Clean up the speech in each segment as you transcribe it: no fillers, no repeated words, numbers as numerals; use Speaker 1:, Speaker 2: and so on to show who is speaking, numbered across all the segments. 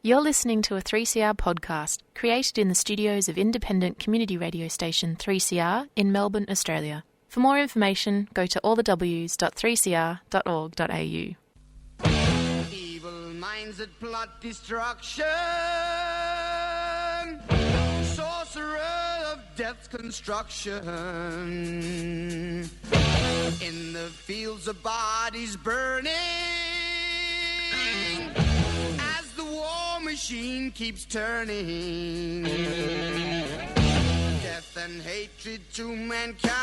Speaker 1: You're listening to a 3CR podcast created in the studios of independent community radio station 3CR in Melbourne, Australia. For more information, go to allthews.3cr.org.au.
Speaker 2: Evil minds that plot destruction, sorcerer of death's construction, in the fields of bodies burning, as the war machine keeps turning, death and hatred to mankind,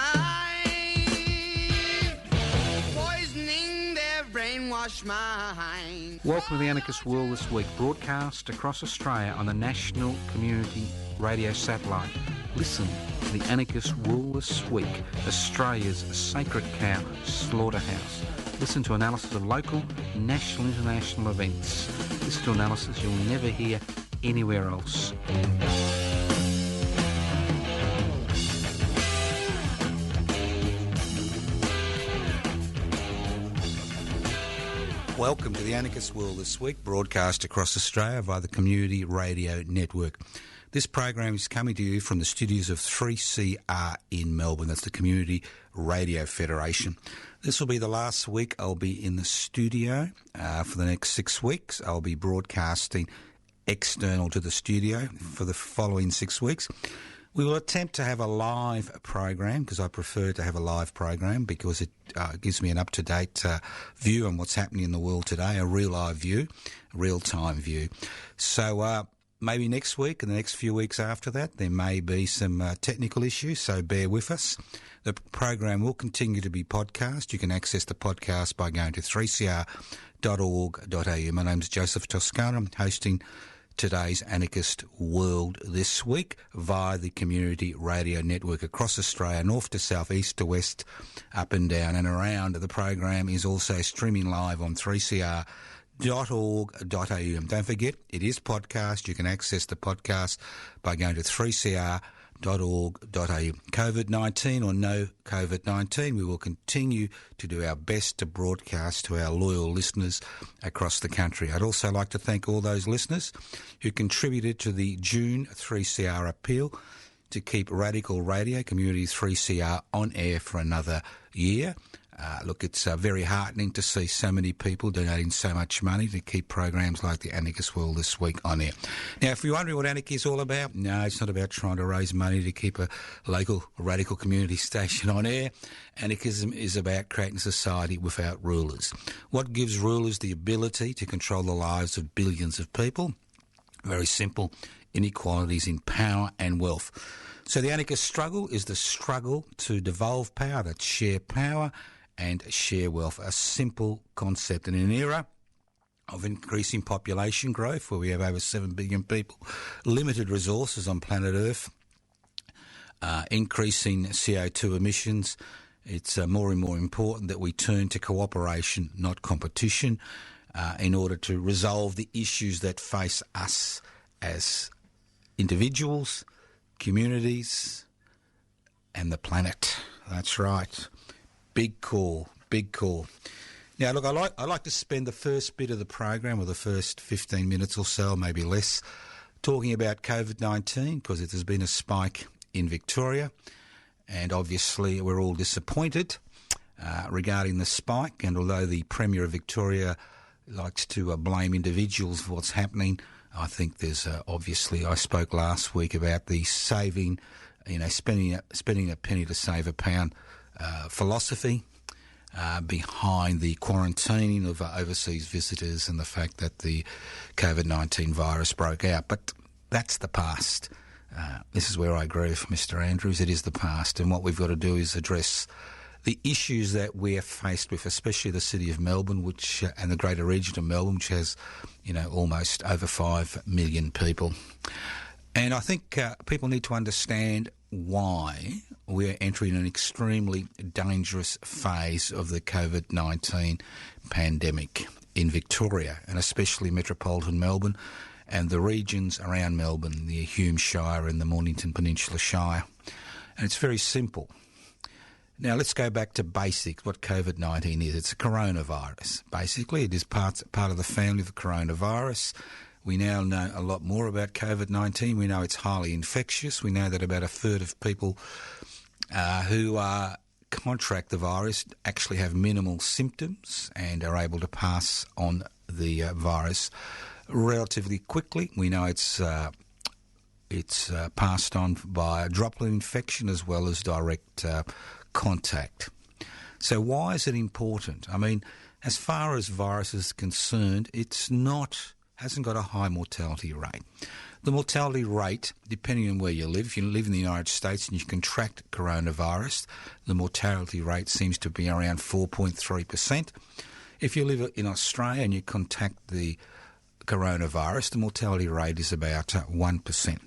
Speaker 2: poisoning their brainwashed mind.
Speaker 3: Welcome to the Anarchist World This Week, broadcast across Australia on the National Community Radio Satellite. Listen to the Anarchist World This Week, Australia's sacred cow slaughterhouse. Listen to analysis of local, national, international events. Listen to analysis you'll never hear anywhere else. Welcome to the Anarchist World This Week, broadcast across Australia via the Community Radio Network. This program is coming to you from the studios of 3CR in Melbourne. That's the Community Radio Federation. This will be the last week I'll be in the studio. For the next 6 weeks, I'll be broadcasting external to the studio for the following 6 weeks. We will attempt to have a live program, because I prefer to have a live program because it gives me an up-to-date view on what's happening in the world today, a real live view, a real-time view. So maybe next week and the next few weeks after that, there may be some technical issues, so bear with us. The program will continue to be podcast. You can access the podcast by going to 3cr.org.au. My name's Joseph Toscano. I'm hosting today's Anarchist World This Week via the Community Radio Network across Australia, north to south, east to west, up and down and around. The program is also streaming live on 3cr.org.au. And don't forget, it is podcast. You can access the podcast by going to 3cr.org.au. COVID-19 or no COVID-19, we will continue to do our best to broadcast to our loyal listeners across the country. I'd also like to thank all those listeners who contributed to the June 3CR appeal to keep Radical Radio, Community 3CR, on air for another year. Look, it's very heartening to see so many people donating so much money to keep programs like the Anarchist World This Week on air. Now, if you're wondering what anarchy is all about, no, it's not about trying to raise money to keep a local radical community station on air. Anarchism is about creating a society without rulers. What gives rulers the ability to control the lives of billions of people? Very simple: inequalities in power and wealth. So the anarchist struggle is the struggle to devolve power, that's share power and share wealth, a simple concept. In an era of increasing population growth, where we have over 7 billion people, limited resources on planet Earth, increasing CO2 emissions, it's more and more important that we turn to cooperation, not competition, in order to resolve the issues that face us as individuals, communities, and the planet. That's right. Big call, big call. Now, look, I like to spend the first bit of the program, or the first 15 minutes or so, maybe less, talking about COVID-19, because it has been a spike in Victoria, and obviously we're all disappointed regarding the spike. And although the Premier of Victoria likes to blame individuals for what's happening, I think there's obviously, I spoke last week about the saving, spending a penny to save a pound philosophy behind the quarantining of overseas visitors and the fact that the COVID-19 virus broke out. But that's the past. This is where I agree with Mr. Andrews. It is the past, and what we've got to do is address the issues that we're faced with, especially the city of Melbourne, which and the greater region of Melbourne, which has, almost over 5 million people. And I think people need to understand why we're entering an extremely dangerous phase of the COVID-19 pandemic in Victoria, and especially metropolitan Melbourne and the regions around Melbourne, the Hume Shire and the Mornington Peninsula Shire. And it's very simple. Now, let's go back to basics, what COVID-19 is. It's a coronavirus. Basically, it is part of the family of the coronavirus. We now know a lot more about COVID-19. We know it's highly infectious. We know that about a third of people who contract the virus actually have minimal symptoms and are able to pass on the virus relatively quickly. We know it's passed on by a droplet infection as well as direct contact. So why is it important? I mean, as far as virus is concerned, hasn't got a high mortality rate. The mortality rate, depending on where you live, if you live in the United States and you contract coronavirus, the mortality rate seems to be around 4.3%. If you live in Australia and you contract the coronavirus, the mortality rate is about 1%.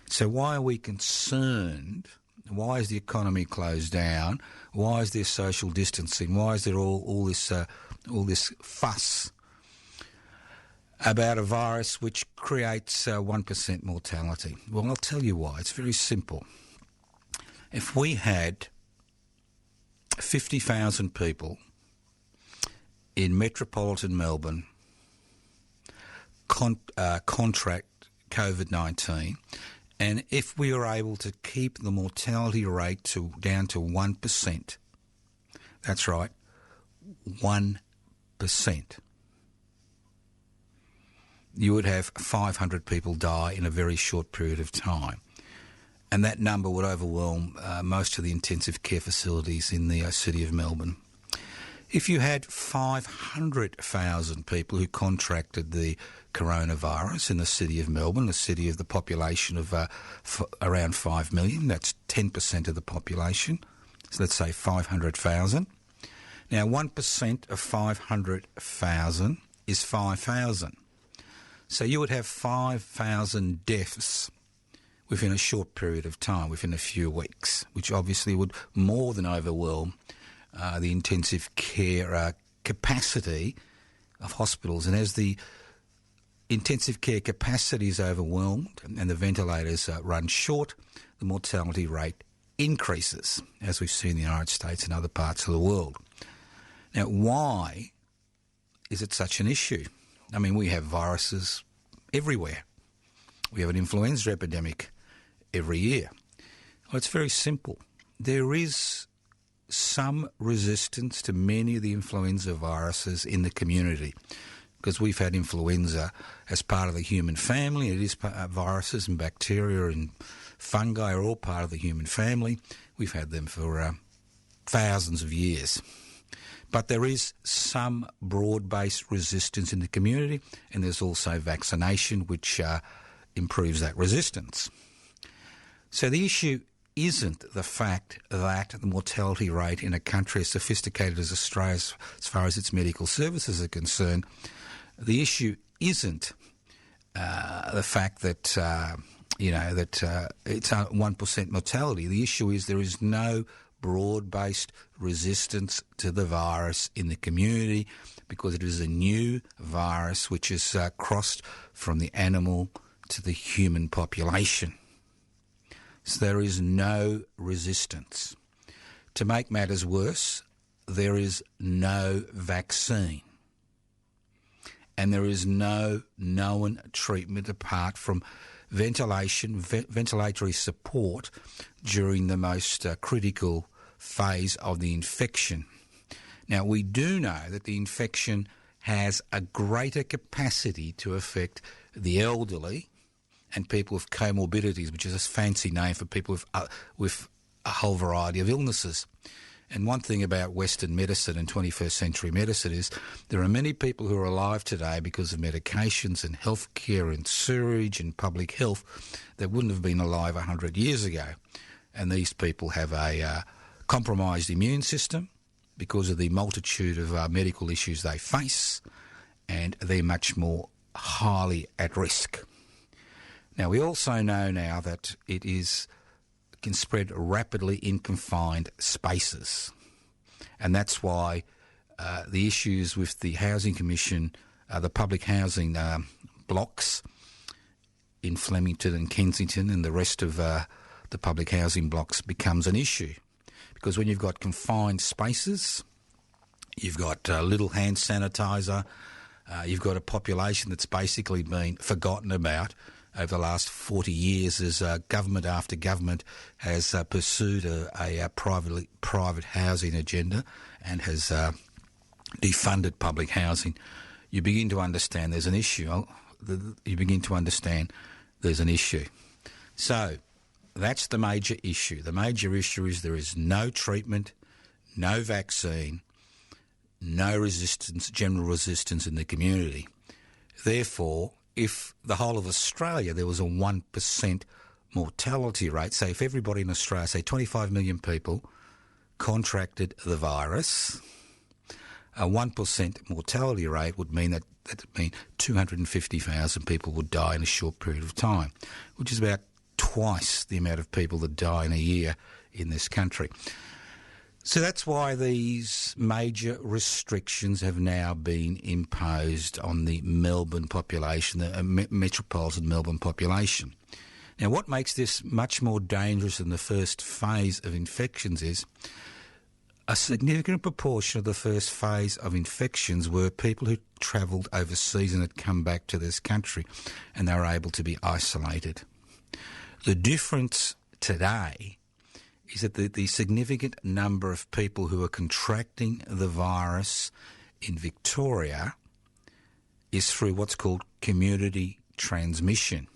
Speaker 3: So why are we concerned? Why is the economy closed down? Why is there social distancing? Why is there all this fuss about a virus which creates 1% mortality? Well, I'll tell you why. It's very simple. If we had 50,000 people in metropolitan Melbourne contract COVID-19, and if we were able to keep the mortality rate down to 1%, that's right, 1%, you would have 500 people die in a very short period of time. And that number would overwhelm most of the intensive care facilities in the city of Melbourne. If you had 500,000 people who contracted the coronavirus in the city of Melbourne, a city of the population of around 5 million, that's 10% of the population, so let's say 500,000. Now, 1% of 500,000 is 5,000. So you would have 5,000 deaths within a short period of time, within a few weeks, which obviously would more than overwhelm the intensive care capacity of hospitals. And as the intensive care capacity is overwhelmed and the ventilators run short, the mortality rate increases, as we've seen in the United States and other parts of the world. Now, why is it such an issue? I mean, we have viruses everywhere. We have an influenza epidemic every year. Well, it's very simple. There is some resistance to many of the influenza viruses in the community because we've had influenza as part of the human family. It is viruses and bacteria and fungi are all part of the human family. We've had them for thousands of years. But there is some broad-based resistance in the community, and there's also vaccination, which improves that resistance. So the issue isn't the fact that the mortality rate in a country as sophisticated as Australia, as far as its medical services are concerned, the issue isn't the fact that it's a 1% mortality. The issue is there is no broad-based resistance to the virus in the community because it is a new virus which is crossed from the animal to the human population. So there is no resistance. To make matters worse, there is no vaccine. And there is no known treatment apart from ventilatory support during the most critical phase of the infection. Now, we do know that the infection has a greater capacity to affect the elderly and people with comorbidities, which is a fancy name for people with a whole variety of illnesses. And one thing about Western medicine and 21st century medicine is there are many people who are alive today because of medications and healthcare and sewerage and public health that wouldn't have been alive 100 years ago. And these people have a compromised immune system because of the multitude of medical issues they face, and they're much more highly at risk. Now, we also know now that it can spread rapidly in confined spaces. And that's why the issues with the Housing Commission, the public housing blocks in Flemington and Kensington and the rest of the public housing blocks becomes an issue. Because when you've got confined spaces, you've got little hand sanitizer You've got a population that's basically been forgotten about over the last 40 years as government after government has pursued a private housing agenda and has defunded public housing. You begin to understand there's an issue. So that's the major issue. The major issue is there is no treatment, no vaccine, no resistance, general resistance in the community. Therefore, if the whole of Australia, there was a 1% mortality rate, say if everybody in Australia, say 25 million people, contracted the virus, a 1% mortality rate would mean that 250,000 people would die in a short period of time, which is about twice the amount of people that die in a year in this country. So that's why these major restrictions have now been imposed on the Melbourne population, the metropolitan Melbourne population. Now, what makes this much more dangerous than the first phase of infections is a significant proportion of the first phase of infections were people who travelled overseas and had come back to this country, and they were able to be isolated. The difference today is that the significant number of people who are contracting the virus in Victoria is through what's called community transmission,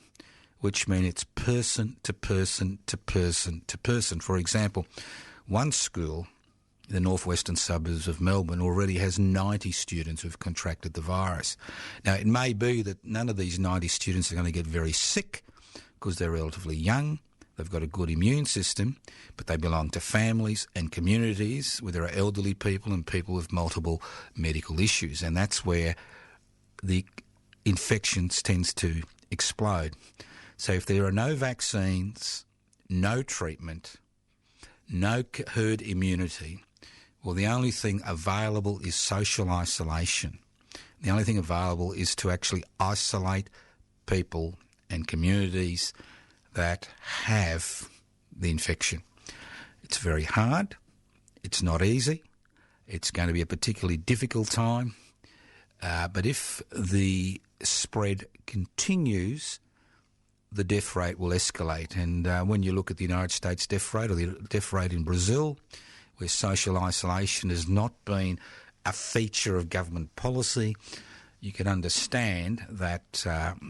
Speaker 3: which means it's person to person to person to person. For example, one school in the northwestern suburbs of Melbourne already has 90 students who've contracted the virus. Now, it may be that none of these 90 students are going to get very sick because they're relatively young. They've got a good immune system, but they belong to families and communities where there are elderly people and people with multiple medical issues, and that's where the infections tends to explode. So if there are no vaccines, no treatment, no herd immunity, well, the only thing available is social isolation. The only thing available is to actually isolate people and communities that have the infection. It's very hard. It's not easy. It's going to be a particularly difficult time. But if the spread continues, the death rate will escalate. And when you look at the United States death rate or the death rate in Brazil, where social isolation has not been a feature of government policy, you can understand that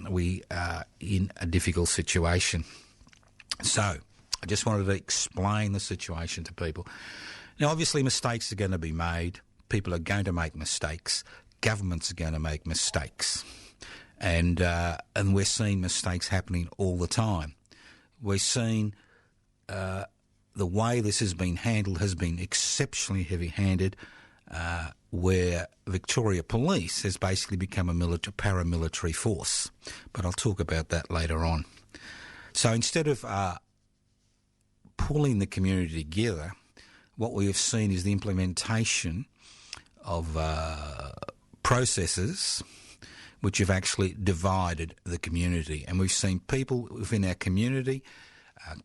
Speaker 3: we are in a difficult situation. So I just wanted to explain the situation to people. Now, obviously, mistakes are going to be made. People are going to make mistakes. Governments are going to make mistakes. And we're seeing mistakes happening all the time. We're seeing the way this has been handled has been exceptionally heavy-handed, where Victoria Police has basically become a paramilitary force. But I'll talk about that later on. So instead of pulling the community together, what we have seen is the implementation of processes which have actually divided the community. And we've seen people within our community,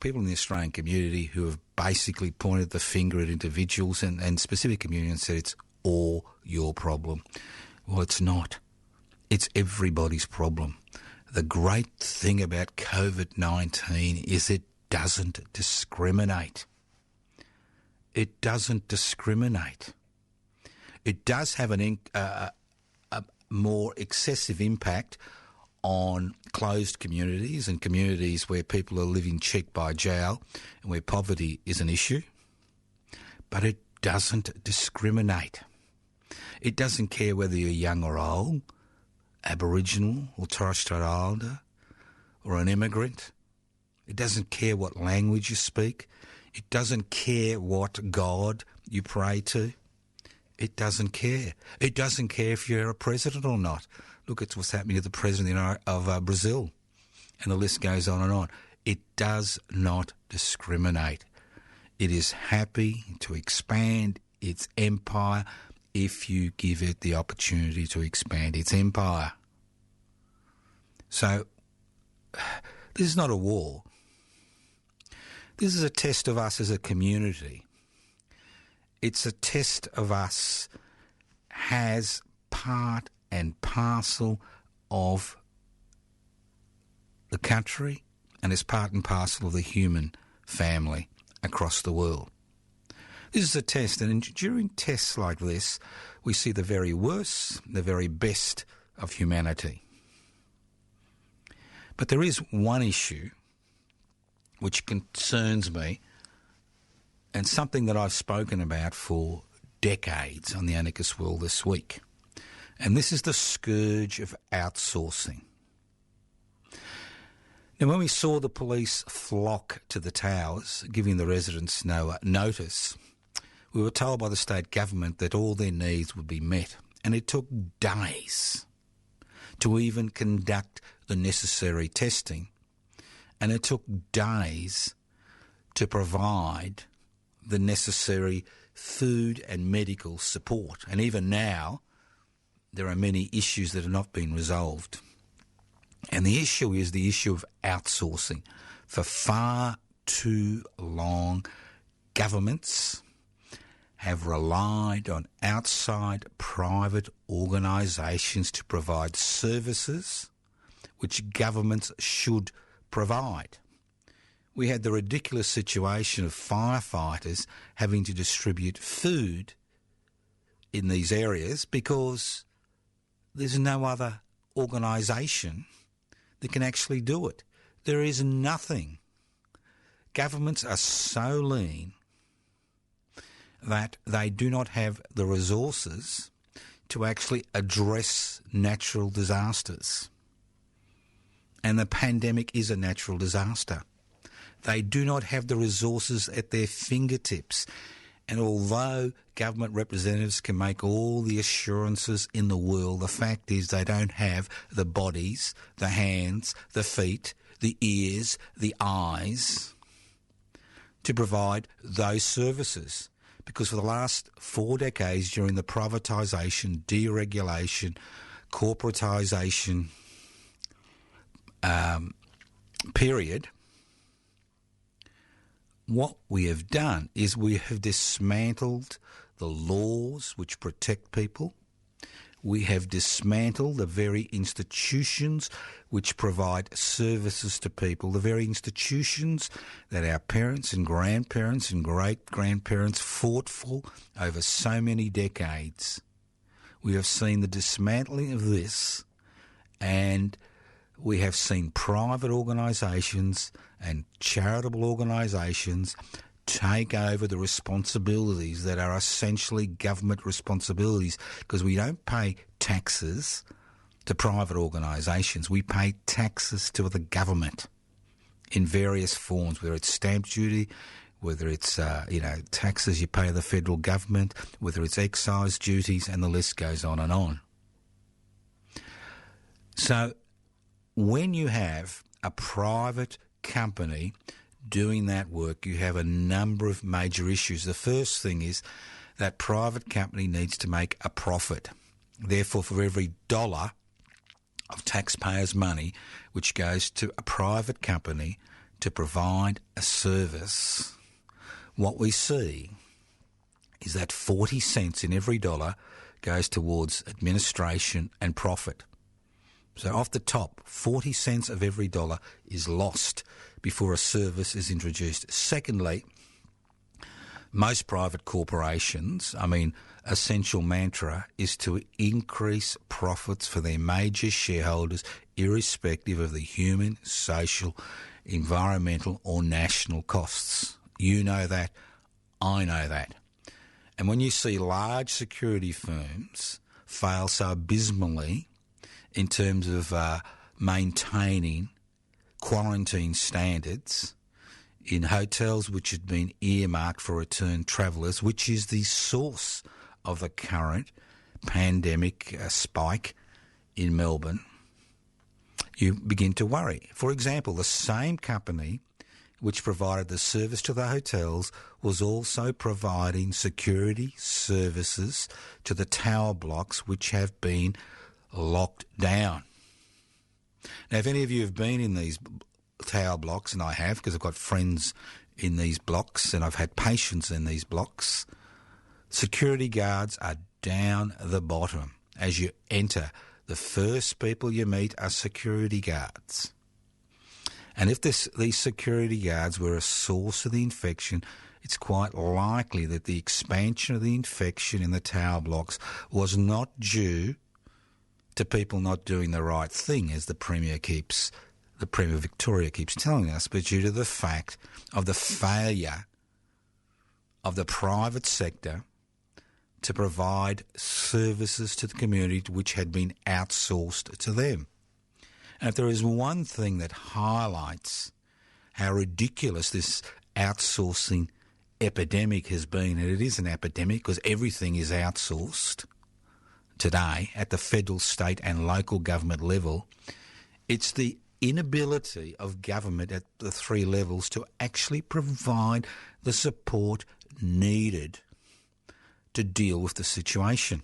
Speaker 3: people in the Australian community, who have basically pointed the finger at individuals and specific communities and said it's all your problem. Well, it's not. It's everybody's problem. The great thing about COVID-19 is it doesn't discriminate. It doesn't discriminate. It does have a more excessive impact on closed communities and communities where people are living cheek by jowl and where poverty is an issue. But it doesn't discriminate. It doesn't care whether you're young or old, Aboriginal or Torres Strait Islander or an immigrant. It doesn't care what language you speak. It doesn't care what God you pray to. It doesn't care. It doesn't care if you're a president or not. Look at what's happening to the president of Brazil, and the list goes on and on. It does not discriminate. It is happy to expand its empire if you give it the opportunity to expand its empire. So, this is not a war. This is a test of us as a community. It's a test of us as part and parcel of the country, and it's part and parcel of the human family across the world. This is a test, and during tests like this, we see the very worst, the very best of humanity. But there is one issue which concerns me, and something that I've spoken about for decades on the Anarchist World this week. And this is the scourge of outsourcing. Now, when we saw the police flock to the towers, giving the residents no notice, we were told by the state government that all their needs would be met. And it took days to even conduct the necessary testing. And it took days to provide the necessary food and medical support. And even now, there are many issues that have not been resolved. And the issue is the issue of outsourcing. For far too long, governments have relied on outside private organisations to provide services which governments should provide. We had the ridiculous situation of firefighters having to distribute food in these areas because there's no other organisation that can actually do it. There is nothing. Governments are so lean that they do not have the resources to actually address natural disasters. And the pandemic is a natural disaster. They do not have the resources at their fingertips. And although government representatives can make all the assurances in the world, the fact is they don't have the bodies, the hands, the feet, the ears, the eyes to provide those services. Because for the last 4 decades, during the privatisation, deregulation, corporatisation period, what we have done is we have dismantled the laws which protect people. We have dismantled the very institutions which provide services to people, the very institutions that our parents and grandparents and great-grandparents fought for over so many decades. We have seen the dismantling of this, and we have seen private organisations and charitable organisations take over the responsibilities that are essentially government responsibilities, because we don't pay taxes to private organisations. We pay taxes to the government in various forms, whether it's stamp duty, whether it's taxes you pay the federal government, whether it's excise duties, and the list goes on and on. So when you have a private company doing that work, you have a number of major issues. The first thing is that private company needs to make a profit. Therefore, for every dollar of taxpayers' money which goes to a private company to provide a service, what we see is that 40 cents in every dollar goes towards administration and profit. So off the top, 40 cents of every dollar is lost before a service is introduced. Secondly, most private corporations, essential mantra is to increase profits for their major shareholders, irrespective of the human, social, environmental or national costs. You know that, I know that. And when you see large security firms fail so abysmally in terms of maintaining quarantine standards in hotels which had been earmarked for returned travellers, which is the source of the current pandemic spike in Melbourne, you begin to worry. For example, the same company which provided the service to the hotels was also providing security services to the tower blocks which have been locked down. Now, if any of you have been in these tower blocks, and I have because I've got friends in these blocks and I've had patients in these blocks, security guards are down the bottom. as you enter, the first people you meet are security guards. And if these security guards were a source of the infection, it's quite likely that the expansion of the infection in the tower blocks was not due to people not doing the right thing, as the Premier Victoria keeps telling us, but due to the fact of the failure of the private sector to provide services to the community which had been outsourced to them. And if there is one thing that highlights how ridiculous this outsourcing epidemic has been, and it is an epidemic because everything is outsourced today at the federal, state and local government level, it's the inability of government at the three levels to actually provide the support needed to deal with the situation.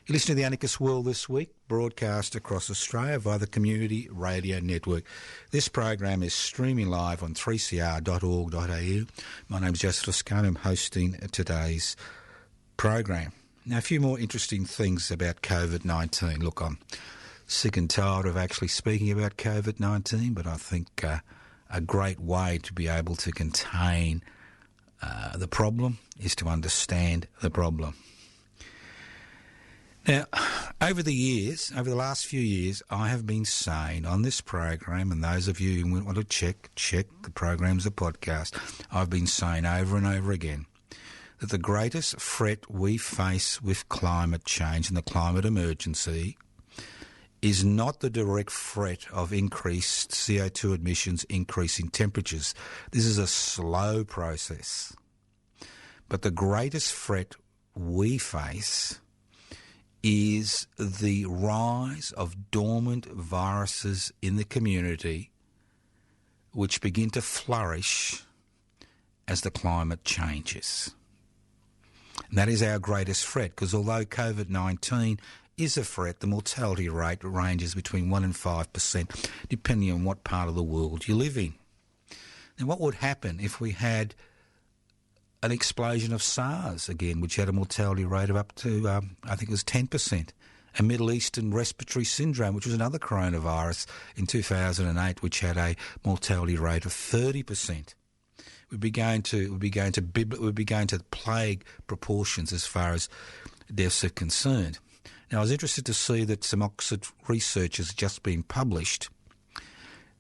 Speaker 3: You listen to The Anarchist World this week, broadcast across Australia via the Community Radio Network. This program is streaming live on 3cr.org.au. My name is Joseph Toscano. I'm hosting today's program. Now, a few more interesting things about COVID-19. Look, I'm sick and tired of actually speaking about COVID-19, but I think a great way to be able to contain the problem is to understand the problem. Now, over the last few years, I have been saying on this program, and those of you who want to check the program's a podcast, I've been saying over and over again that the greatest threat we face with climate change and the climate emergency is not the direct threat of increased CO2 emissions, increasing temperatures. This is a slow process. But the greatest threat we face is the rise of dormant viruses in the community which begin to flourish as the climate changes. And that is our greatest threat, because although COVID-19 is a threat, the mortality rate ranges between 1% and 5%, depending on what part of the world you live in. Now, what would happen if we had an explosion of SARS again, which had a mortality rate of up to, I think it was 10%, a Middle Eastern respiratory syndrome, which was another coronavirus in 2008, which had a mortality rate of 30%. We'd be going to plague proportions as far as deaths are concerned. Now, I was interested to see that some Oxford research has just been published,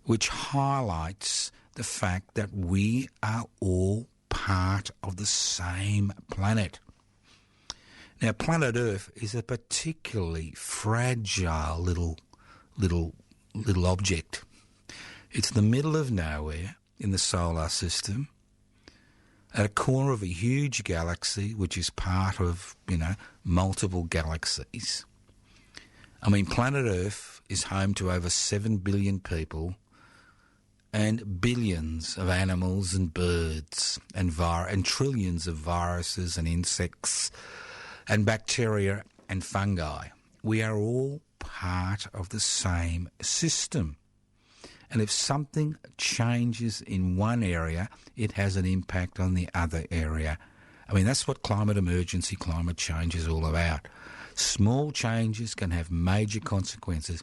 Speaker 3: which highlights the fact that we are all part of the same planet. Now, planet Earth is a particularly fragile little object. It's the middle of nowhere in the solar system, at a corner of a huge galaxy, which is part of, multiple galaxies. I mean, planet Earth is home to over 7 billion people and billions of animals and birds and trillions of viruses and insects and bacteria and fungi. We are all part of the same system. And if something changes in one area, it has an impact on the other area. I mean, that's what climate emergency, climate change is all about. Small changes can have major consequences.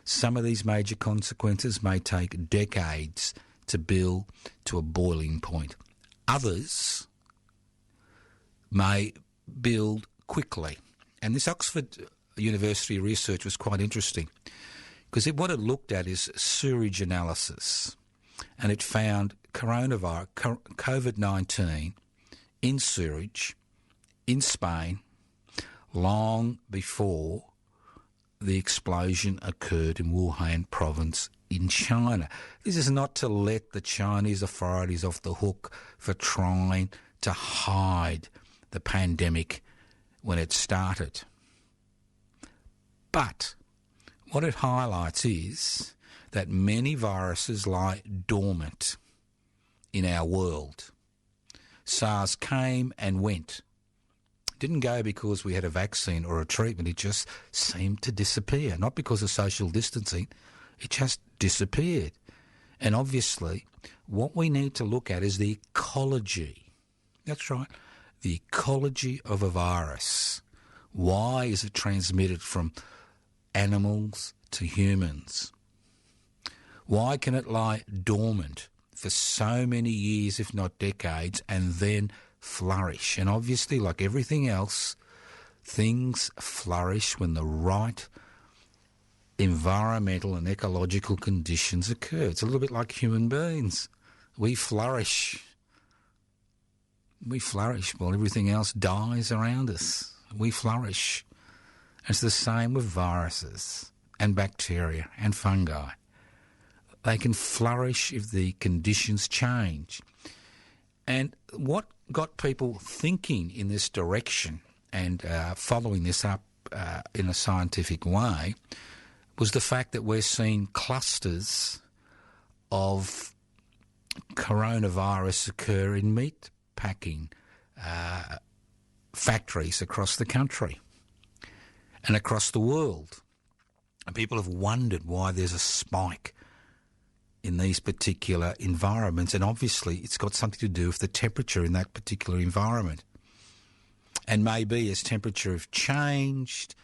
Speaker 3: Some of these major consequences may take decades to build to a boiling point. Others may build quickly. And this Oxford University research was quite interesting, because what it looked at is sewage analysis, and it found COVID-19 in sewage in Spain long before the explosion occurred in Wuhan province in China. This is not to let the Chinese authorities off the hook for trying to hide the pandemic when it started. But what it highlights is that many viruses lie dormant in our world. SARS came and went. It didn't go because we had a vaccine or a treatment. It just seemed to disappear, not because of social distancing. It just disappeared. And obviously, what we need to look at is the ecology. That's right, the ecology of a virus. Why is it transmitted from animals to humans? Why can it lie dormant for so many years, if not decades, and then flourish? And obviously, like everything else, things flourish when the right environmental and ecological conditions occur. It's a little bit like human beings. We flourish. We flourish while everything else dies around us. We flourish. It's the same with viruses and bacteria and fungi. They can flourish if the conditions change. And what got people thinking in this direction and following this up in a scientific way was the fact that we're seeing clusters of coronavirus occur in meat packing factories across the country and across the world. And people have wondered why there's a spike in these particular environments, and obviously it's got something to do with the temperature in that particular environment. And maybe as temperature have changed,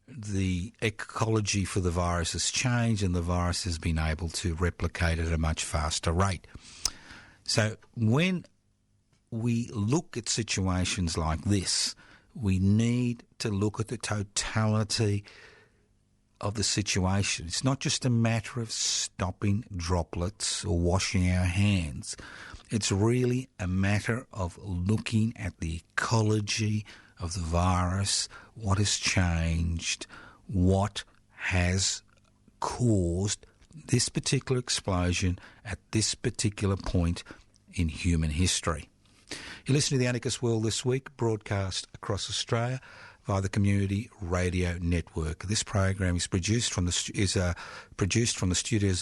Speaker 3: the ecology for the virus has changed and the virus has been able to replicate at a much faster rate. So when we look at situations like this, we need to look at the totality of the situation. It's not just a matter of stopping droplets or washing our hands. It's really a matter of looking at the ecology of the virus, what has changed, what has caused this particular explosion at this particular point in human history. You're listening to The Anarchist World This Week, broadcast across Australia via the Community Radio Network. This program is produced from the studios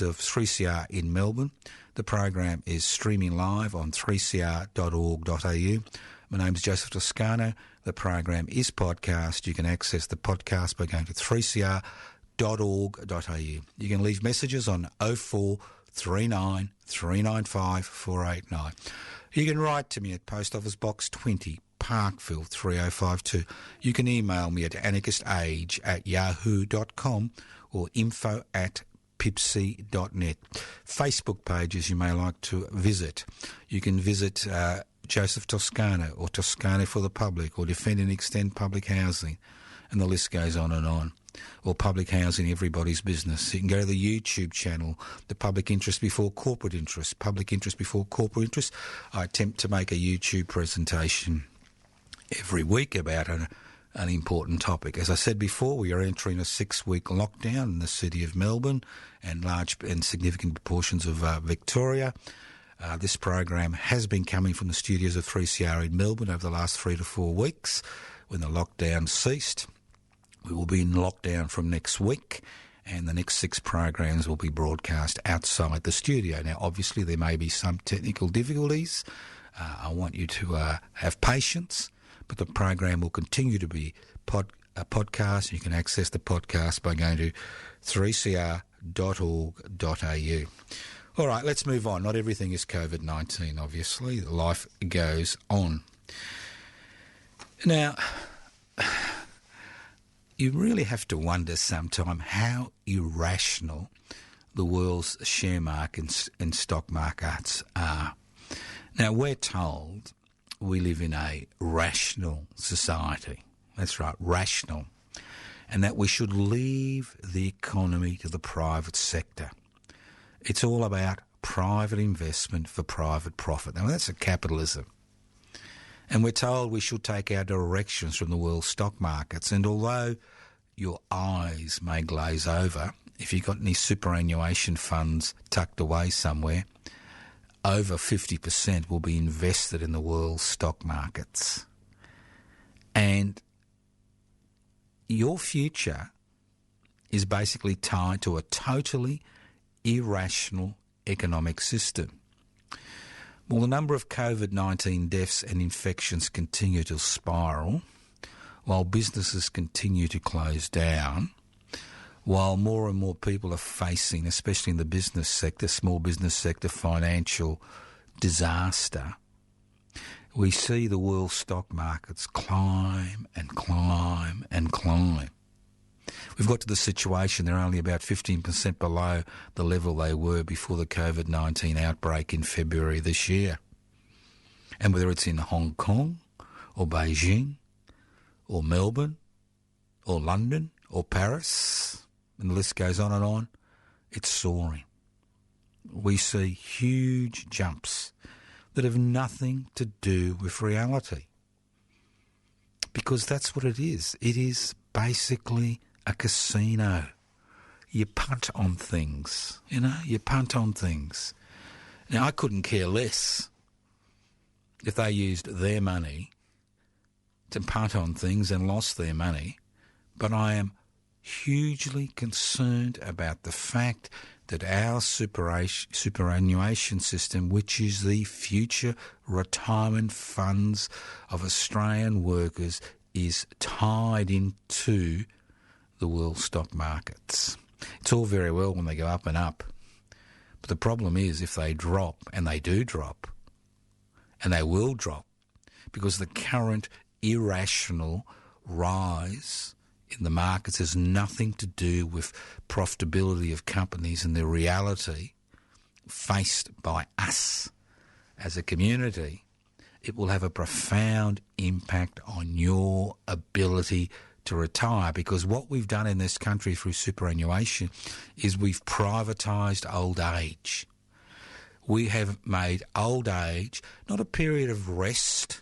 Speaker 3: of 3CR in Melbourne. The program is streaming live on 3cr.org.au. My name is Joseph Toscano. The program is podcast. You can access the podcast by going to 3cr.org.au. You can leave messages on 0439 395 489. You can write to me at Post Office Box 20, Parkville 3052. You can email me at anarchistage@yahoo.com or info@pipsy.net. Facebook pages you may like to visit. You can visit Joseph Toscano or Toscano for the Public or Defend and Extend Public Housing, and the list goes on and on. Or Public Housing, Everybody's Business. You can go to the YouTube channel, The Public Interest Before Corporate Interest, Public Interest Before Corporate Interest. I attempt to make a YouTube presentation every week about an important topic. As I said before, we are entering a 6-week lockdown in the city of Melbourne and large and significant proportions of Victoria. This program has been coming from the studios of 3CR in Melbourne over the last 3 to 4 weeks when the lockdown ceased. We will be in lockdown from next week, and the next 6 programs will be broadcast outside the studio. Now, obviously, there may be some technical difficulties. I want you to have patience, but the program will continue to be a podcast. You can access the podcast by going to 3cr.org.au. All right, let's move on. Not everything is COVID-19, obviously. Life goes on. Now, you really have to wonder sometime how irrational the world's share markets and stock markets are. Now, we're told we live in a rational society. That's right, rational. And that we should leave the economy to the private sector. It's all about private investment for private profit. Now, that's a capitalism. And we're told we should take our directions from the world's stock markets. And although your eyes may glaze over, if you've got any superannuation funds tucked away somewhere, over 50% will be invested in the world's stock markets. And your future is basically tied to a totally irrational economic system. Well, the number of COVID-19 deaths and infections continue to spiral, while businesses continue to close down, while more and more people are facing, especially in the business sector, small business sector, financial disaster. we see the world stock markets climb and climb and climb. We've got to the situation they're only about 15% below the level they were before the COVID-19 outbreak in February this year. And whether it's in Hong Kong or Beijing or Melbourne or London or Paris, and the list goes on, it's soaring. We see huge jumps that have nothing to do with reality. Because that's what it is. It is basically a casino. You punt on things, you punt on things. Now, I couldn't care less if they used their money to punt on things and lost their money, but I am hugely concerned about the fact that our superannuation system, which is the future retirement funds of Australian workers, is tied into the world stock markets. It's all very well when they go up and up, but the problem is if they drop, and they do drop, and they will drop, because the current irrational rise in the markets has nothing to do with profitability of companies and the reality faced by us as a community. It will have a profound impact on your ability to retire, because what we've done in this country through superannuation is we've privatised old age. We have made old age not a period of rest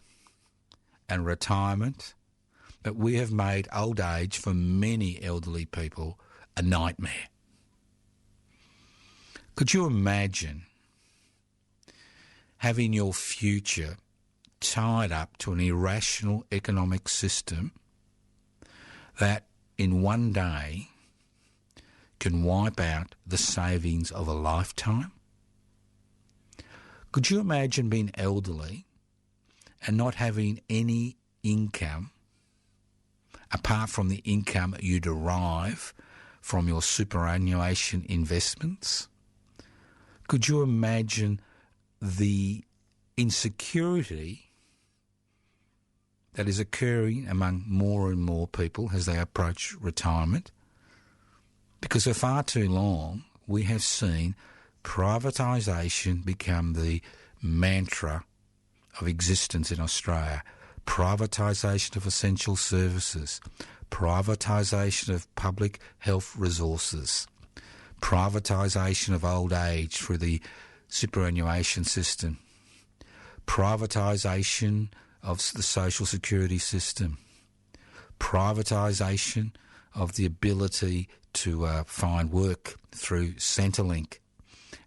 Speaker 3: and retirement, but we have made old age for many elderly people a nightmare. Could you imagine having your future tied up to an irrational economic system that in one day can wipe out the savings of a lifetime? Could you imagine being elderly and not having any income apart from the income you derive from your superannuation investments? Could you imagine the insecurity that is occurring among more and more people as they approach retirement? Because for far too long we have seen privatisation become the mantra of existence in Australia. Privatisation of essential services, privatisation of public health resources, privatisation of old age through the superannuation system, privatisation of the social security system, privatisation of the ability to find work through Centrelink,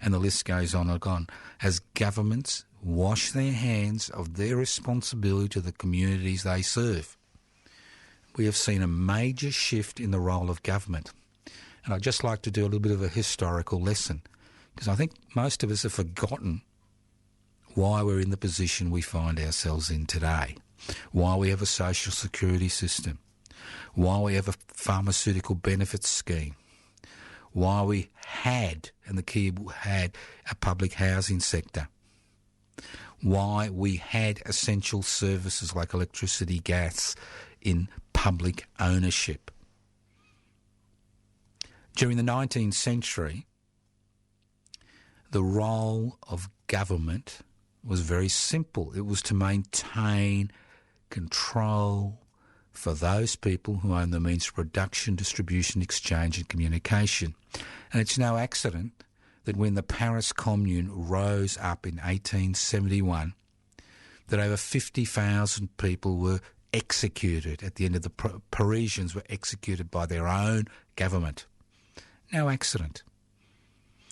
Speaker 3: and the list goes on and on, as governments wash their hands of their responsibility to the communities they serve. We have seen a major shift in the role of government. And I'd just like to do a little bit of a historical lesson, because I think most of us have forgotten why we're in the position we find ourselves in today, why we have a social security system, why we have a pharmaceutical benefits scheme, why we had, and the key had, a public housing sector, why we had essential services like electricity, gas in public ownership. During the 19th century, the role of government was very simple. It was to maintain control for those people who own the means of production, distribution, exchange and communication. And it's no accident that when the Paris Commune rose up in 1871, that over 50,000 people were executed at the end of the Parisians were executed by their own government. No accident.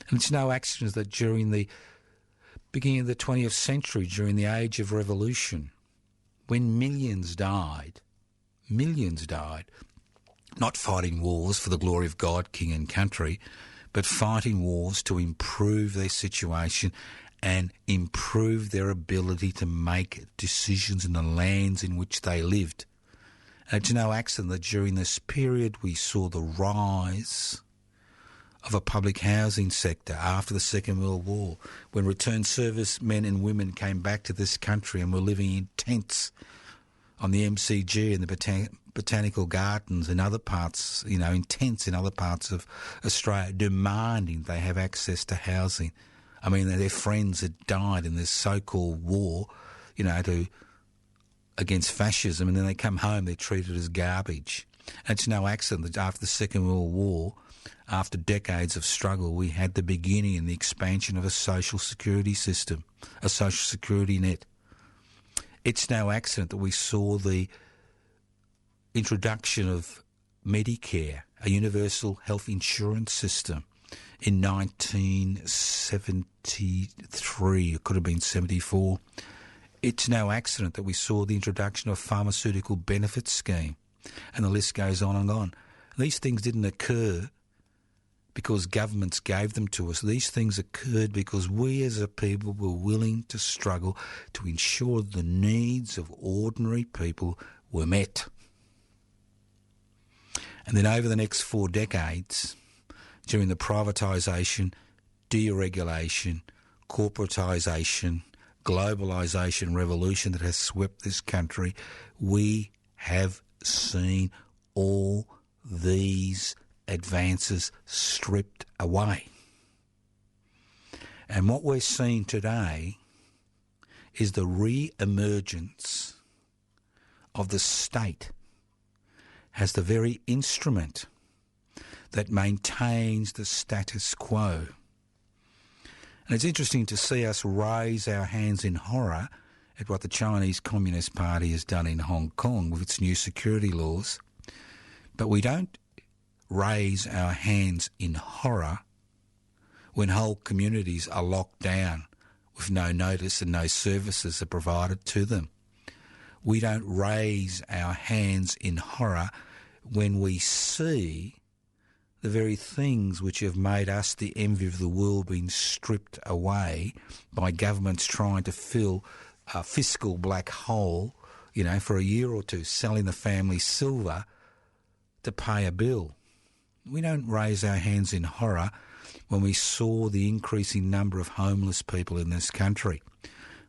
Speaker 3: And it's no accident that during the beginning of the 20th century, during the Age of Revolution, when millions died, not fighting wars for the glory of God, king and country, but fighting wars to improve their situation and improve their ability to make decisions in the lands in which they lived. And it's no accident that during this period we saw the rise of a public housing sector after the Second World War, when returned service men and women came back to this country and were living in tents on the MCG and the botanical gardens and other parts, in tents in other parts of Australia, demanding they have access to housing. I mean, their friends had died in this so-called war, against fascism, and then they come home, they're treated as garbage. And it's no accident that after the Second World War, after decades of struggle, we had the beginning and the expansion of a social security system, a social security net. It's no accident that we saw the introduction of Medicare, a universal health insurance system, in 1973, it could have been 74. It's no accident that we saw the introduction of a pharmaceutical benefits scheme, and the list goes on and on. These things didn't occur because governments gave them to us. These things occurred because we as a people were willing to struggle to ensure the needs of ordinary people were met. And then over the next 4 decades, during the privatisation, deregulation, corporatisation, globalisation revolution that has swept this country, we have seen all these advances stripped away. And what we're seeing today is the re-emergence of the state as the very instrument that maintains the status quo. And it's interesting to see us raise our hands in horror at what the Chinese Communist Party has done in Hong Kong with its new security laws. But we don't raise our hands in horror when whole communities are locked down with no notice and no services are provided to them. We don't raise our hands in horror when we see the very things which have made us the envy of the world being stripped away by governments trying to fill a fiscal black hole, for a year or two, selling the family silver to pay a bill. We don't raise our hands in horror when we saw the increasing number of homeless people in this country.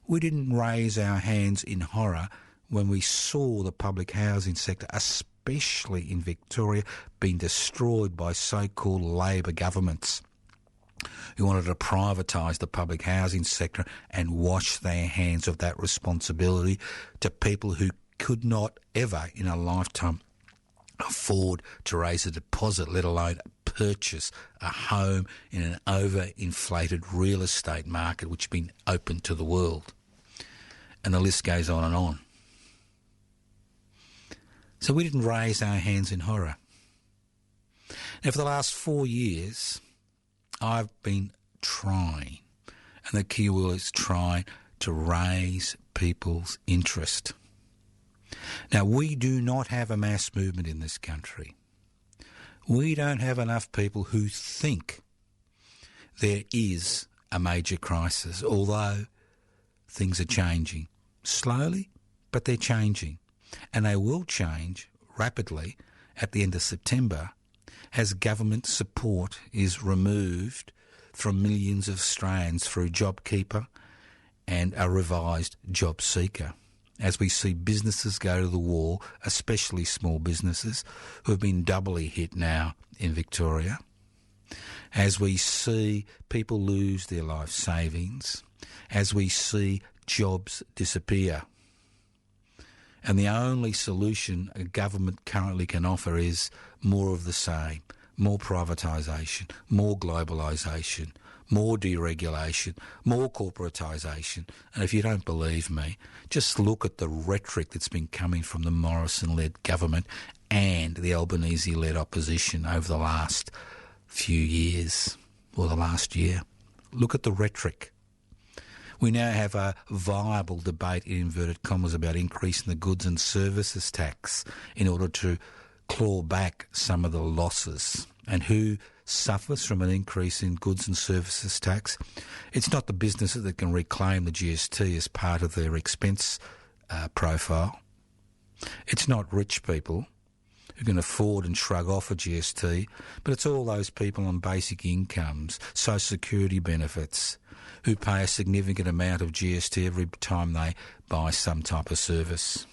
Speaker 3: We didn't raise our hands in horror when we saw the public housing sector, especially in Victoria, being destroyed by so-called Labor governments who wanted to privatise the public housing sector and wash their hands of that responsibility to people who could not ever in a lifetime afford to raise a deposit, let alone purchase a home in an overinflated real estate market which has been open to the world. And the list goes on and on. So we didn't raise our hands in horror. Now, for the last 4 years, I've been trying, and the key word is trying, to raise people's interest. Now, we do not have a mass movement in this country. We don't have enough people who think there is a major crisis, although things are changing. Slowly, but they're changing. And they will change rapidly at the end of September as government support is removed from millions of Australians through JobKeeper and a revised Job Seeker. As we see businesses go to the wall, especially small businesses who have been doubly hit now in Victoria. As we see people lose their life savings. As we see jobs disappear. And the only solution a government currently can offer is more of the same, more privatisation, more globalisation, more deregulation, more corporatisation. And if you don't believe me, just look at the rhetoric that's been coming from the Morrison-led government and the Albanese-led opposition over the last few years, or the last year. Look at the rhetoric. We now have a viable debate, in inverted commas, about increasing the goods and services tax in order to claw back some of the losses. And who suffers from an increase in goods and services tax? It's not the businesses that can reclaim the GST as part of their expense profile. It's not rich people who can afford and shrug off a GST, but it's all those people on basic incomes, social security benefits, who pay a significant amount of GST every time they buy some type of service.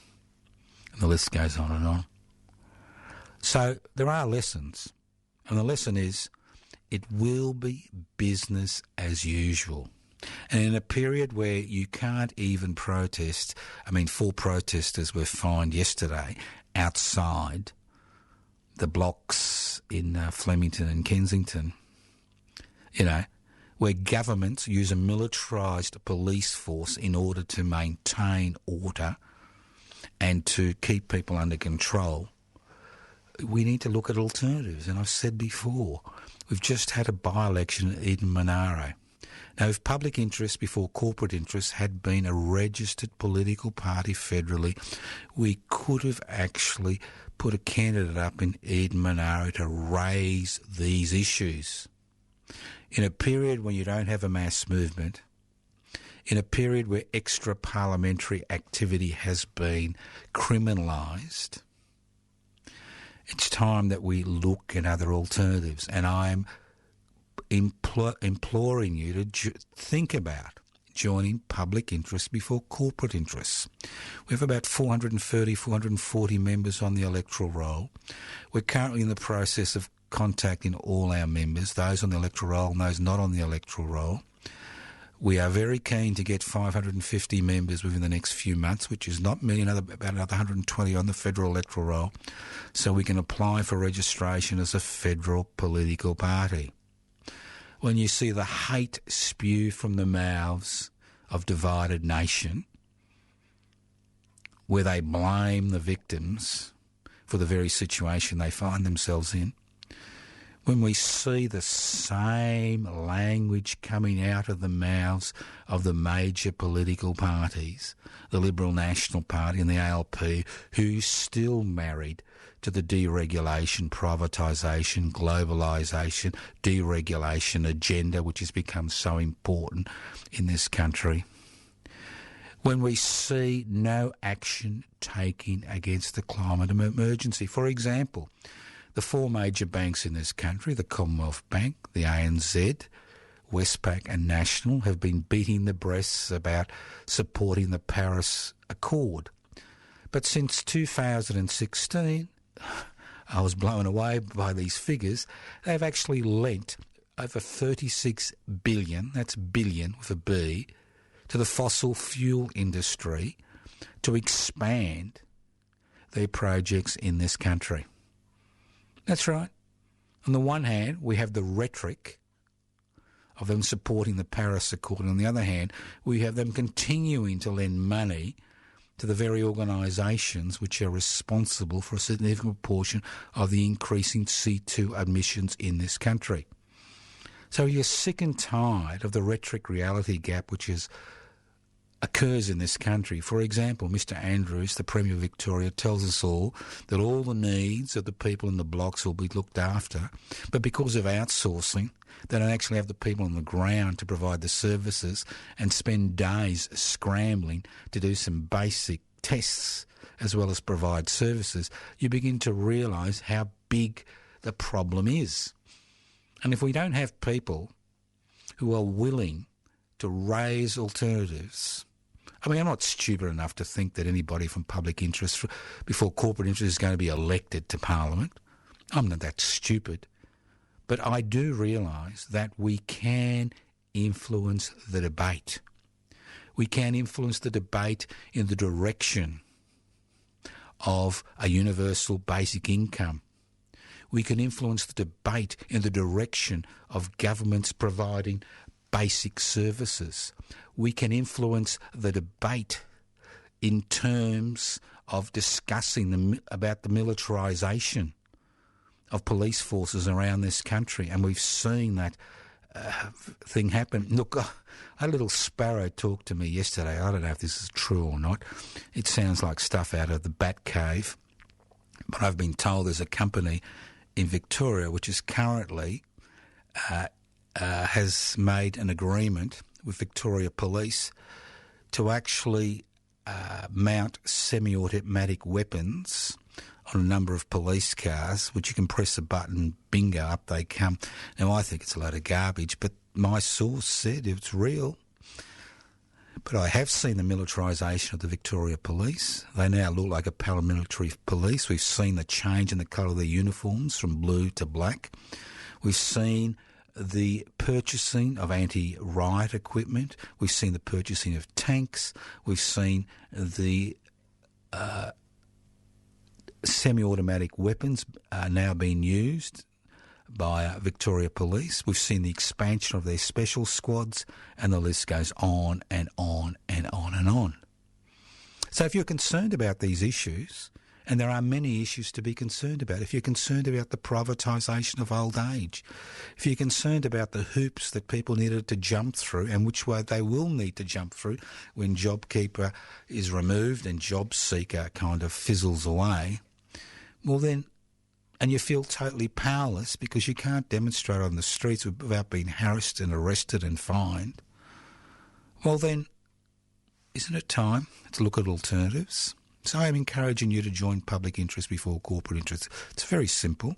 Speaker 3: And the list goes on and on. So there are lessons, and the lesson is it will be business as usual. And in a period where you can't even protest, 4 protesters were fined yesterday outside the blocks in Flemington and Kensington, where governments use a militarised police force in order to maintain order and to keep people under control. We need to look at alternatives. And I've said before, we've just had a by-election at Eden Monaro. Now, if public interest before corporate interest had been a registered political party federally, we could have actually put a candidate up in Eden Monaro to raise these issues. In a period when you don't have a mass movement, in a period where extra-parliamentary activity has been criminalised, it's time that we look at other alternatives. And I'm imploring you to think about joining public interest before corporate interests. We have about 430, 440 members on the electoral roll. We're currently in the process of contacting all our members, those on the electoral roll and those not on the electoral roll. We are very keen to get 550 members within the next few months, which is not many, about another 120 on the federal electoral roll, so we can apply for registration as a federal political party. When you see the hate spew from the mouths of divided nation, where they blame the victims for the very situation they find themselves in, when we see the same language coming out of the mouths of the major political parties, the Liberal National Party and the ALP, who's still married to the deregulation, privatisation, globalisation, deregulation agenda, which has become so important in this country. When we see no action taken against the climate emergency. For example, the 4 major banks in this country, the Commonwealth Bank, the ANZ, Westpac and National, have been beating the breasts about supporting the Paris Accord. But since 2016, I was blown away by these figures, they've actually lent over 36 billion, that's billion with a B, to the fossil fuel industry to expand their projects in this country. That's right. On the one hand, we have the rhetoric of them supporting the Paris Accord. On the other hand, we have them continuing to lend money to the very organisations which are responsible for a significant portion of the increasing C2 emissions in this country. So you're sick and tired of the rhetoric-reality gap which occurs in this country. For example, Mr Andrews, the Premier of Victoria, tells us all that all the needs of the people in the blocks will be looked after, but because of outsourcing, they don't actually have the people on the ground to provide the services and spend days scrambling to do some basic tests as well as provide services. You begin to realise how big the problem is. And if we don't have people who are willing to raise alternatives, I'm not stupid enough to think that anybody from public interest before corporate interest is going to be elected to Parliament. I'm not that stupid. But I do realise that we can influence the debate. We can influence the debate in the direction of a universal basic income. We can influence the debate in the direction of governments providing basic services. We can influence the debate in terms of discussing about the militarisation of police forces around this country, and we've seen that thing happen. Look, a little sparrow talked to me yesterday. I don't know if this is true or not. It sounds like stuff out of the Bat Cave, but I've been told there's a company in Victoria which is currently has made an agreement with Victoria Police to actually mount semi-automatic weapons on a number of police cars, which you can press a button, bingo, up they come. Now, I think it's a load of garbage, but my source said it's real. But I have seen the militarisation of the Victoria Police. They now look like a paramilitary police. We've seen the change in the colour of their uniforms from blue to black. We've seen the purchasing of anti-riot equipment. We've seen the purchasing of tanks. We've seen the semi-automatic weapons are now being used by Victoria Police. We've seen the expansion of their special squads, and the list goes on and on and on and on. So if you're concerned about these issues, and there are many issues to be concerned about, if you're concerned about the privatisation of old age, if you're concerned about the hoops that people needed to jump through and which way they will need to jump through when JobKeeper is removed and JobSeeker kind of fizzles away, well then, and you feel totally powerless because you can't demonstrate on the streets without being harassed and arrested and fined, well then, isn't it time to look at alternatives? So I'm encouraging you to join public interest before corporate interest. It's very simple.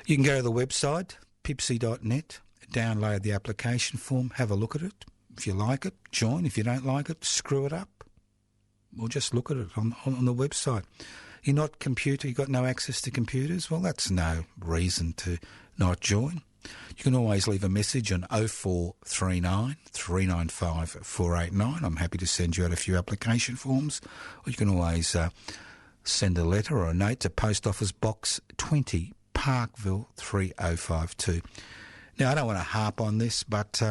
Speaker 3: You can go to the website, pipsy.net, download the application form, have a look at it. If you like it, join. If you don't like it, screw it up. Or just look at it on the website. You've got no access to computers? Well, that's no reason to not join. You can always leave a message on 0439 395 489. I'm happy to send you out a few application forms. Or you can always send a letter or a note to Post Office Box 20, Parkville 3052. Now, I don't want to harp on this, but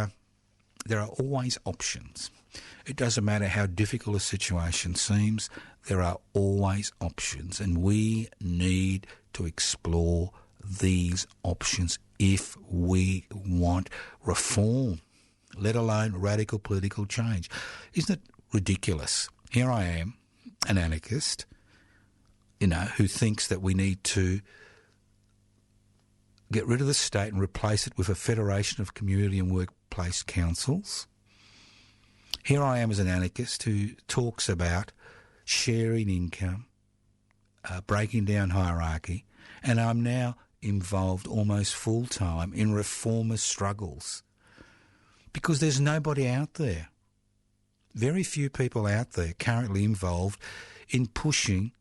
Speaker 3: there are always options. It doesn't matter how difficult a situation seems, there are always options, and we need to explore these options if we want reform, let alone radical political change. Isn't it ridiculous? Here I am, an anarchist, who thinks that we need to get rid of the state and replace it with a federation of community and workplace councils. Here I am as an anarchist who talks about sharing income, breaking down hierarchy, and I'm now involved almost full-time in reformist struggles because there's nobody out there, very few people out there currently involved in pushing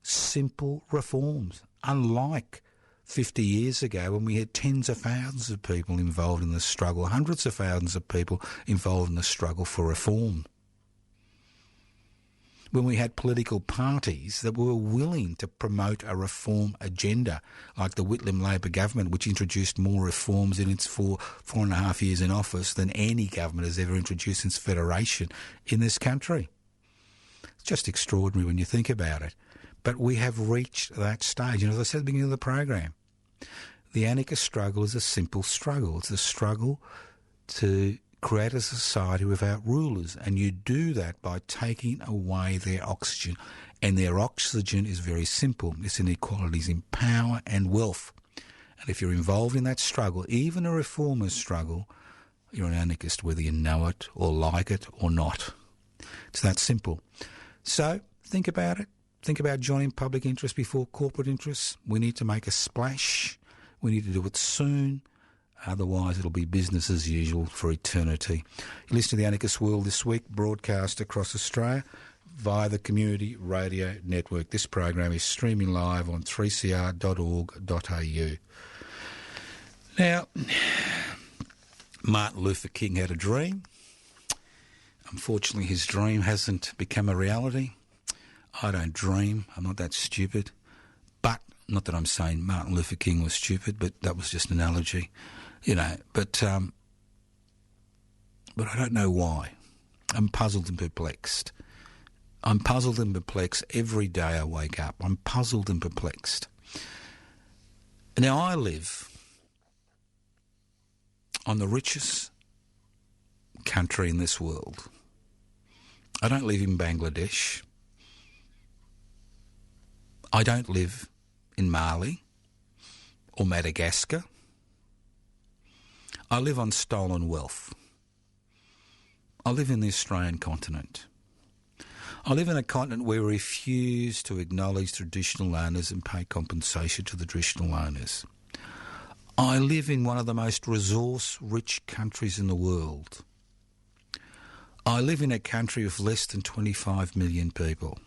Speaker 3: simple reforms, unlike 50 years ago when we had tens of thousands of people involved in the struggle, hundreds of thousands of people involved in the struggle for reform. When we had political parties that were willing to promote a reform agenda, like the Whitlam Labor government, which introduced more reforms in its four and a half years in office than any government has ever introduced since federation in this country. It's just extraordinary when you think about it. But we have reached that stage. And as I said at the beginning of the program, the anarchist struggle is a simple struggle. It's a struggle to create a society without rulers, and you do that by taking away their oxygen. And their oxygen is very simple. It's inequalities in power and wealth. And if you're involved in that struggle, even a reformist struggle, you're an anarchist whether you know it or like it or not. It's that simple. So think about it. Think about joining public interest before corporate interests. We need to make a splash. We need to do it soon. Otherwise, it'll be business as usual for eternity. You listen to The Anarchist World this week, broadcast across Australia via the Community Radio Network. This program is streaming live on 3cr.org.au. Now, Martin Luther King had a dream. Unfortunately, his dream hasn't become a reality. I don't dream. I'm not that stupid. But, not that I'm saying Martin Luther King was stupid, but that was just an analogy. But I don't know why. I'm puzzled and perplexed. I'm puzzled and perplexed every day I wake up. I'm puzzled and perplexed. Now, I live on the richest country in this world. I don't live in Bangladesh. I don't live in Mali or Madagascar. I live on stolen wealth. I live in the Australian continent. I live in a continent where we refuse to acknowledge traditional owners and pay compensation to the traditional owners. I live in one of the most resource-rich countries in the world. I live in a country of less than 25 million people.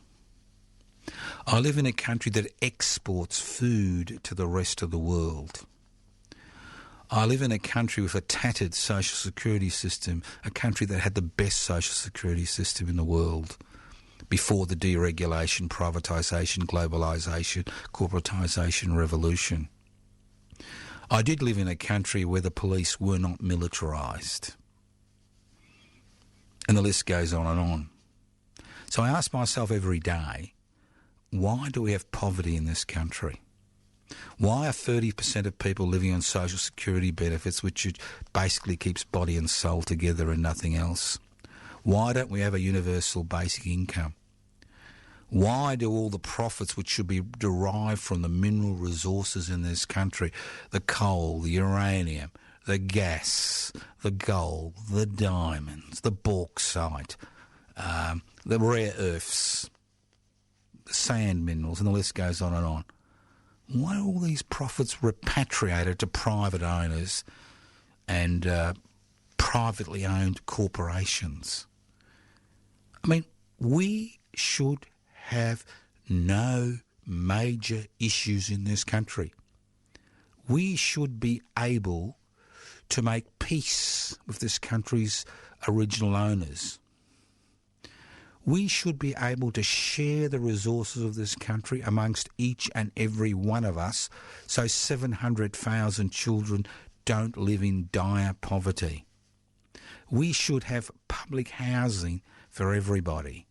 Speaker 3: I live in a country that exports food to the rest of the world. I live in a country with a tattered social security system, a country that had the best social security system in the world before the deregulation, privatisation, globalisation, corporatisation revolution. I did live in a country where the police were not militarised. And the list goes on and on. So I ask myself every day, why do we have poverty in this country? Why are 30% of people living on social security benefits, which basically keeps body and soul together and nothing else? Why don't we have a universal basic income? Why do all the profits which should be derived from the mineral resources in this country, the coal, the uranium, the gas, the gold, the diamonds, the bauxite, the rare earths, the sand minerals, and the list goes on and on. Why are all these profits repatriated to private owners and privately owned corporations? I mean, we should have no major issues in this country. We should be able to make peace with this country's original owners. We should be able to share the resources of this country amongst each and every one of us so 700,000 children don't live in dire poverty. We should have public housing for everybody.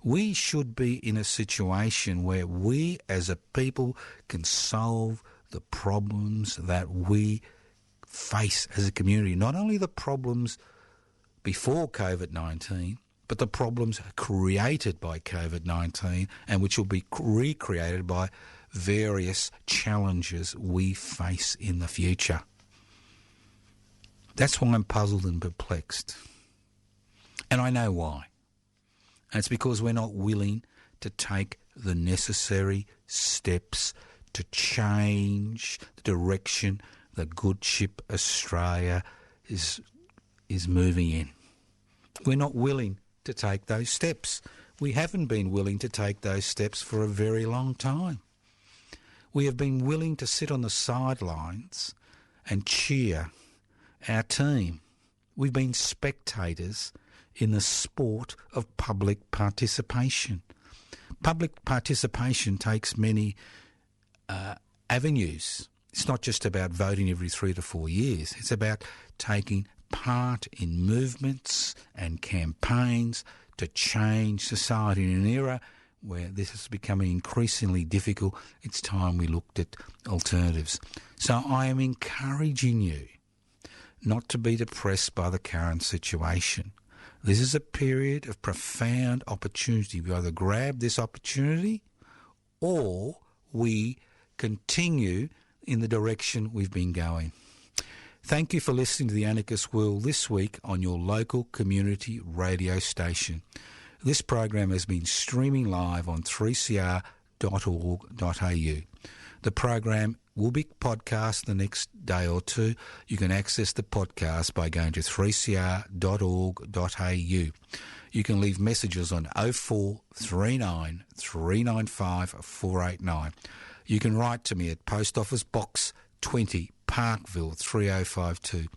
Speaker 3: We should be in a situation where we as a people can solve the problems that we face as a community. Not only the problems before COVID-19, but the problems created by COVID-19 and which will be recreated by various challenges we face in the future. That's why I'm puzzled and perplexed. And I know why. And it's because we're not willing to take the necessary steps to change the direction the good ship Australia is moving in. We're not willing to take those steps. We haven't been willing to take those steps for a very long time. We have been willing to sit on the sidelines and cheer our team. We've been spectators in the sport of public participation. Public participation takes many avenues. It's not just about voting every 3 to 4 years. It's about taking part in movements and campaigns to change society in an era where this is becoming increasingly difficult. It's time we looked at alternatives. So I am encouraging you not to be depressed by the current situation. This is a period of profound opportunity. We either grab this opportunity or we continue in the direction we've been going. Thank you for listening to The Anarchist World this week on your local community radio station. This program has been streaming live on 3cr.org.au. The program will be podcast the next day or two. You can access the podcast by going to 3cr.org.au. You can leave messages on 0439 395 489. You can write to me at Post Office Box 20, Parkville 3052.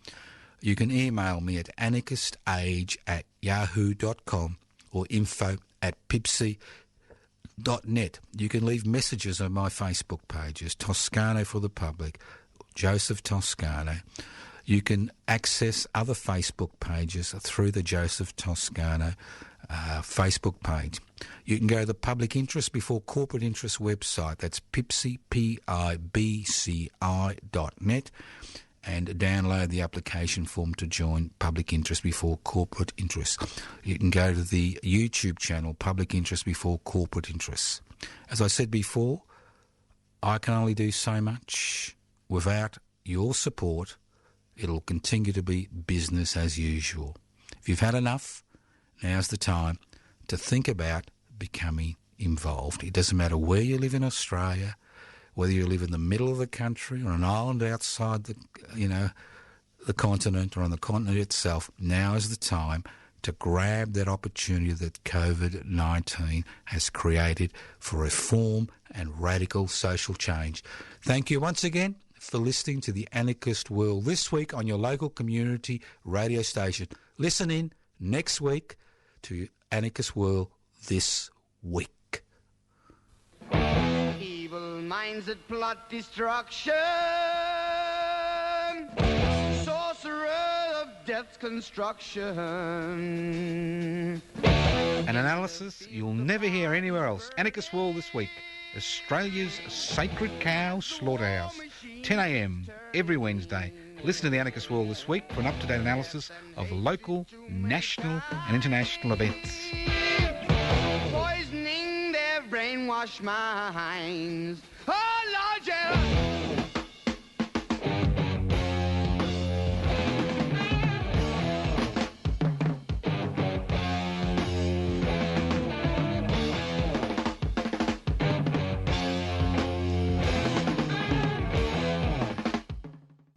Speaker 3: You can email me at anarchistage@yahoo.com or info@pipsy.net. You can leave messages on my Facebook pages, Toscano for the Public, Joseph Toscano. You can access other Facebook pages through the Joseph Toscano Facebook page. You can go to the Public Interest Before Corporate Interest website. That's Pipsy, PIBCI.net, and download the application form to join Public Interest Before Corporate Interest. You can go to the YouTube channel, Public Interest Before Corporate Interest. As I said before, I can only do so much. Without your support, it'll continue to be business as usual. If you've had enough, now's the time to think about becoming involved. It doesn't matter where you live in Australia, whether you live in the middle of the country or an island outside the continent or on the continent itself. Now is the time to grab that opportunity that COVID-19 has created for reform and radical social change. Thank you once again for listening to the Anarchist World this week on your local community radio station. Listen in next week to Anarchist World This Week.
Speaker 2: Evil minds that plot destruction, sorcerer of death's construction.
Speaker 4: An analysis you'll never hear anywhere else. Anarchist World This Week, Australia's sacred cow slaughterhouse. 10 a.m. every Wednesday. Listen to the Anarchist World This Week for an up-to-date analysis of local, national and international events.
Speaker 2: Poisoning their brainwashed minds. Oh, Lord, yeah.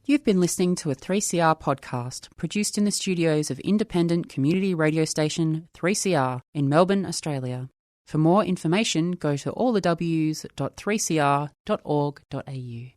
Speaker 5: You've been listening to a 3CR podcast produced in the studios of independent community radio station 3CR in Melbourne, Australia. For more information, go to allthews.3cr.org.au.